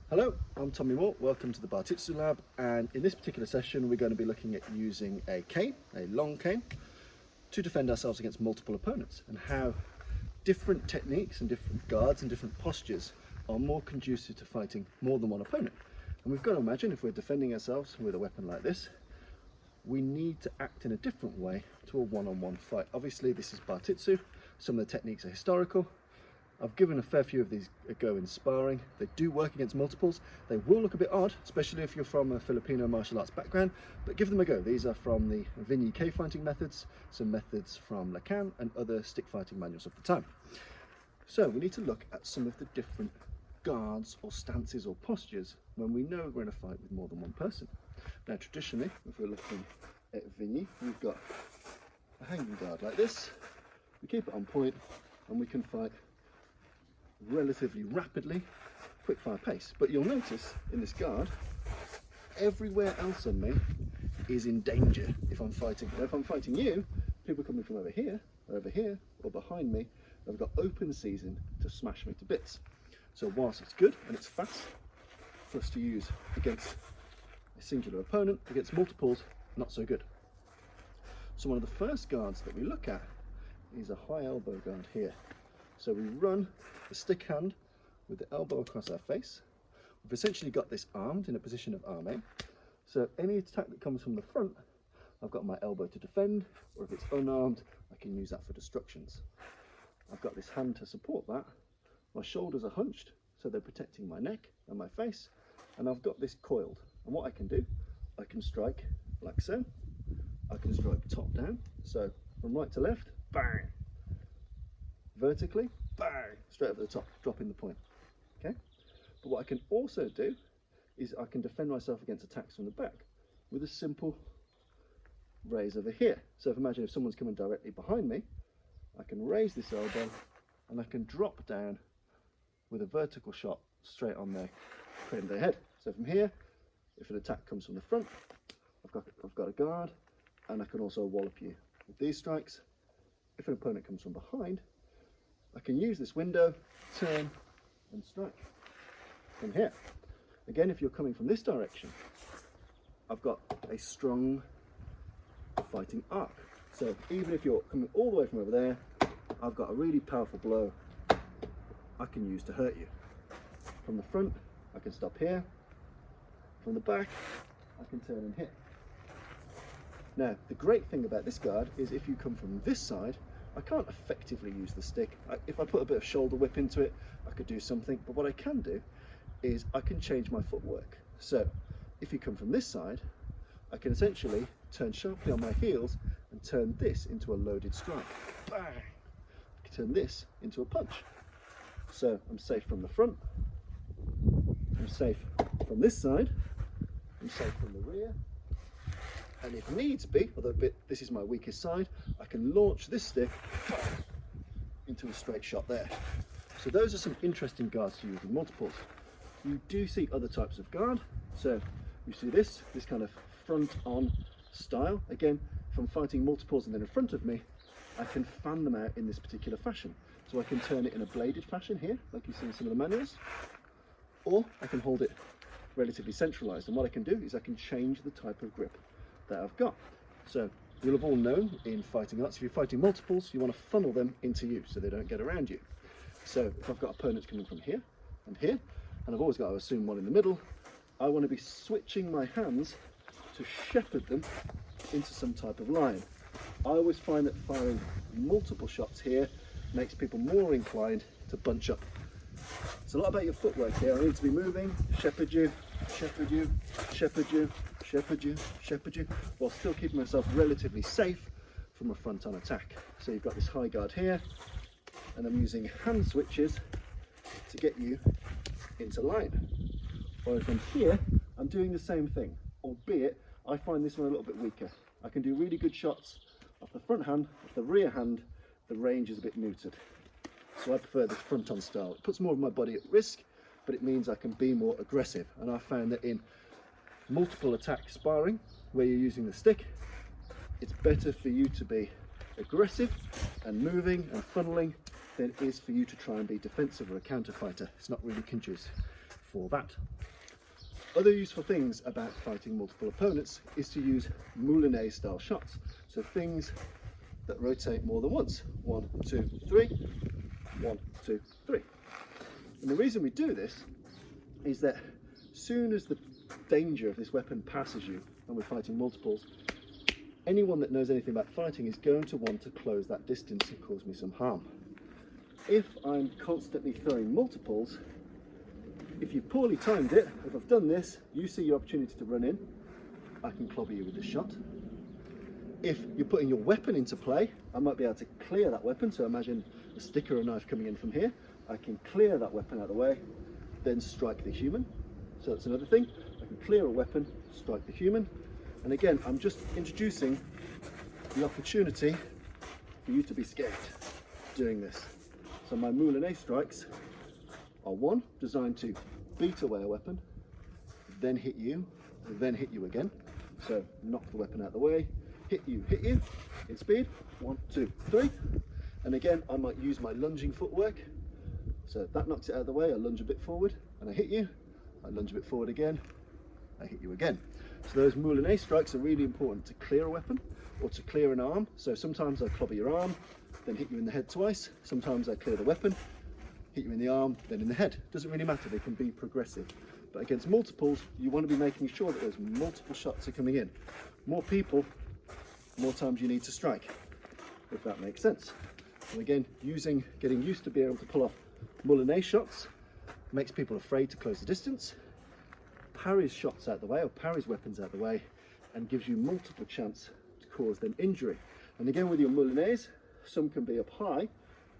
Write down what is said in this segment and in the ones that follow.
Hello, I'm Tommy Moore. Welcome to the Bartitsu lab, and in this particular session we're going to be looking at using a cane, a long cane, to defend ourselves against multiple opponents, and how different techniques and different guards and different postures are more conducive to fighting more than one opponent. And we've got to imagine, if we're defending ourselves with a weapon like this, we need to act in a different way to a one-on-one fight. Obviously this is Bartitsu, some of the techniques are historical. I've given a fair few of these a go in sparring. They do work against multiples. They will look a bit odd, especially if you're from a Filipino martial arts background, but give them a go. These are from the Vinyi cave fighting methods, some methods from Lacan and other stick fighting manuals of the time. So we need to look at some of the different guards or stances or postures when we know we're in a fight with more than one person. Now traditionally, if we're looking at Vinyi, we've got a hanging guard like this. We keep it on point and we can fight relatively rapidly, quick fire pace. But you'll notice in this guard, everywhere else on me is in danger if I'm fighting. Now, if I'm fighting you, people coming from over here, or behind me, have got open season to smash me to bits. So whilst it's good and it's fast for us to use against a singular opponent, against multiples, not so good. So one of the first guards that we look at is a high elbow guard here. So we run the stick hand with the elbow across our face. We've essentially got this armed in a position of arm aim. So any attack that comes from the front, I've got my elbow to defend, or if it's unarmed, I can use that for destructions. I've got this hand to support that. My shoulders are hunched, so they're protecting my neck and my face. And I've got this coiled. And what I can do, I can strike like so. I can strike top down. So from right to left, bang. Vertically, bang, straight over the top, dropping the point. Okay, but what I can also do is I can defend myself against attacks from the back with a simple raise over here. So imagine if someone's coming directly behind me, I can raise this elbow and I can drop down with a vertical shot straight on their crane of their head. So from here, if an attack comes from the front, I've got a guard, and I can also wallop you with these strikes. If an opponent comes from behind, I can use this window, turn and strike from here. Again, if you're coming from this direction, I've got a strong fighting arc. So even if you're coming all the way from over there, I've got a really powerful blow I can use to hurt you. From the front, I can stop here. From the back, I can turn and hit. Now, the great thing about this guard is if you come from this side, I can't effectively use the stick. If I put a bit of shoulder whip into it, I could do something, but what I can do is I can change my footwork. So if you come from this side, I can essentially turn sharply on my heels and turn this into a loaded strike. Bang! I can turn this into a punch. So I'm safe from the front, I'm safe from this side, I'm safe from the rear, and if needs be, although this is my weakest side, I can launch this stick into a straight shot there. So those are some interesting guards to use in multiples. You do see other types of guard. So you see this kind of front-on style. Again, if I'm fighting multiples and then in front of me, I can fan them out in this particular fashion. So I can turn it in a bladed fashion here, like you see in some of the manuals, or I can hold it relatively centralized. And what I can do is I can change the type of grip that I've got. So you'll have all known in fighting arts, if you're fighting multiples, you want to funnel them into you so they don't get around you. So if I've got opponents coming from here and here, and I've always got to assume one in the middle, I want to be switching my hands to shepherd them into some type of line. I always find that firing multiple shots here makes people more inclined to bunch up. It's a lot about your footwork here. I need to be moving, shepherd you, shepherd you, shepherd you, shepherd you, shepherd you, while still keeping myself relatively safe from a front-on attack. So you've got this high guard here, and I'm using hand switches to get you into line. Whereas from here, I'm doing the same thing, albeit I find this one a little bit weaker. I can do really good shots off the front hand, off the rear hand, the range is a bit neutered. So I prefer this front-on style. It puts more of my body at risk, but it means I can be more aggressive. And I found that in multiple attack sparring, where you're using the stick, it's better for you to be aggressive and moving and funneling than it is for you to try and be defensive or a counter fighter. It's not really conducive. for that. Other useful things about fighting multiple opponents is to use Mulligans style shots. So things that rotate more than once. 1, 2, 3, 1, 2, 3. And the reason we do this is that soon as the danger of this weapon passes you and we're fighting multiples, anyone that knows anything about fighting is going to want to close that distance and cause me some harm. If I'm constantly throwing multiples, if you've poorly timed it, if I've done this, you see your opportunity to run in, I can clobber you with this shot. If you're putting your weapon into play, I might be able to clear that weapon. So imagine a stick or a knife coming in from here. I can clear that weapon out of the way, then strike the human. So that's another thing. I can clear a weapon, strike the human. And again, I'm just introducing the opportunity for you to be scared doing this. So my Mulligans strikes are one, designed to beat away a weapon, then hit you again. So knock the weapon out of the way, hit you in speed, 1, 2, 3. And again, I might use my lunging footwork. So that knocks it out of the way, I lunge a bit forward and I hit you, I lunge a bit forward again, I hit you again. So those Mulligans strikes are really important to clear a weapon or to clear an arm. So sometimes I clobber your arm, then hit you in the head twice. Sometimes I clear the weapon, hit you in the arm, then in the head. Doesn't really matter, they can be progressive. But against multiples, you want to be making sure that those multiple shots are coming in. More people, more times you need to strike, if that makes sense. And again, getting used to being able to pull off Mulligans shots makes people afraid to close the distance, parries shots out the way, or parries weapons out the way, and gives you multiple chance to cause them injury. And again, with your Mulligans, some can be up high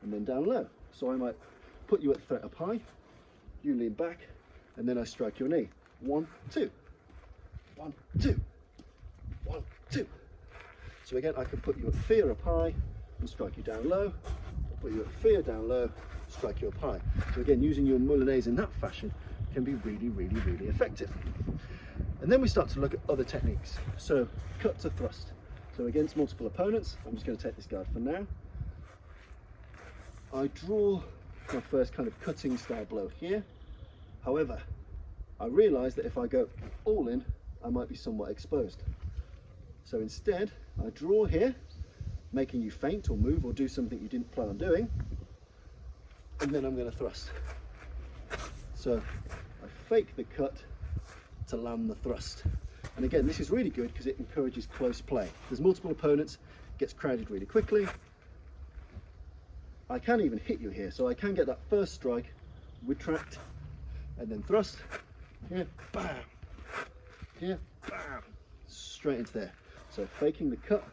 and then down low. So I might put you at threat up high, you lean back, and then I strike your knee. 1, 2, 1, 2, 1, 2. So again, I can put you at fear up high and strike you down low. I'll put you at fear down low, strike you up high. So again, using your Mulligans in that fashion can be really, really, really effective. And then we start to look at other techniques. So cut to thrust. So against multiple opponents, I'm just going to take this guard for now. I draw my first kind of cutting style blow here. However, I realise that if I go all in, I might be somewhat exposed. So instead, I draw here, making you feint or move or do something you didn't plan on doing, and then I'm going to thrust. So I fake the cut to land the thrust. And again, this is really good because it encourages close play. There's multiple opponents, it gets crowded really quickly. I can even hit you here, so I can get that first strike, retract, and then thrust. Here, bam. Here, bam. Straight into there. So faking the cut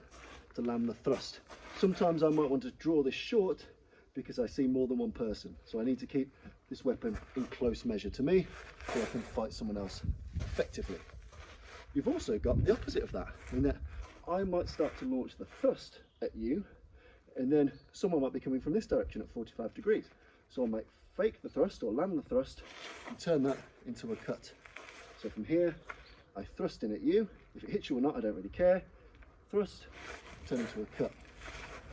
to land the thrust. Sometimes I might want to draw this short because I see more than one person. So I need to keep this weapon in close measure to me so I can fight someone else effectively. You've also got the opposite of that, in that I might start to launch the thrust at you, and then someone might be coming from this direction at 45 degrees. So I might fake the thrust or land the thrust and turn that into a cut. So from here, I thrust in at you. If it hits you or not, I don't really care. Thrust, turn into a cut.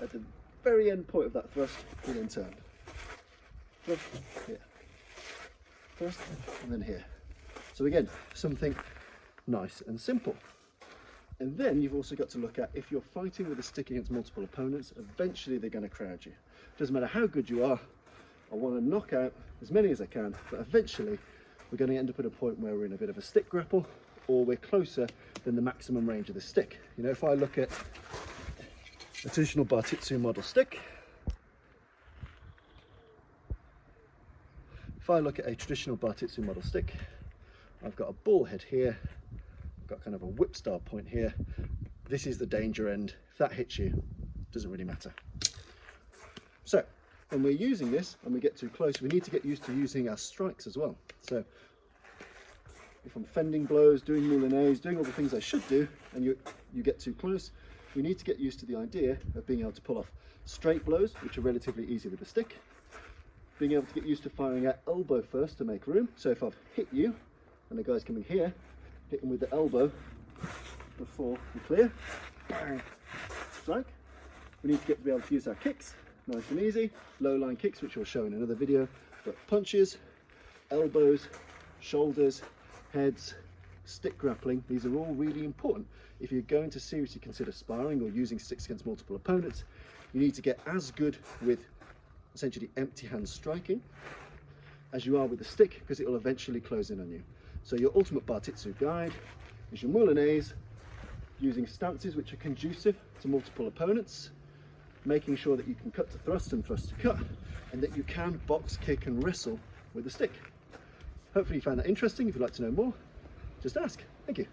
At the very end point of that thrust, we then turn. Thrust, here. Thrust, and then here. So again, something nice and simple. And then you've also got to look at, if you're fighting with a stick against multiple opponents, eventually they're going to crowd you. Doesn't matter how good you are, I want to knock out as many as I can, but eventually we're going to end up at a point where we're in a bit of a stick grapple, or we're closer than the maximum range of the stick. You know, if I look at a traditional Bartitsu model stick, I've got a ball head here, I've got kind of a whip style point here. This is the danger end. If that hits you, it doesn't really matter. So when we're using this and we get too close, we need to get used to using our strikes as well. So if I'm fending blows, doing Mulligans, doing all the things I should do, and you get too close, we need to get used to the idea of being able to pull off straight blows, which are relatively easy with a stick. Being able to get used to firing at elbow first to make room. So if I've hit you, and the guy's coming here, hit him with the elbow before we clear, bang, strike. We need to be able to use our kicks, nice and easy, low line kicks, which we'll show in another video, but punches, elbows, shoulders, heads, stick grappling. These are all really important. If you're going to seriously consider sparring or using sticks against multiple opponents, you need to get as good with essentially empty hand striking as you are with the stick, because it will eventually close in on you. So your ultimate Bartitsu guide is your Mulligans, using stances which are conducive to multiple opponents, making sure that you can cut to thrust and thrust to cut, and that you can box, kick and wrestle with the stick. Hopefully you found that interesting. If you'd like to know more, just ask. Thank you.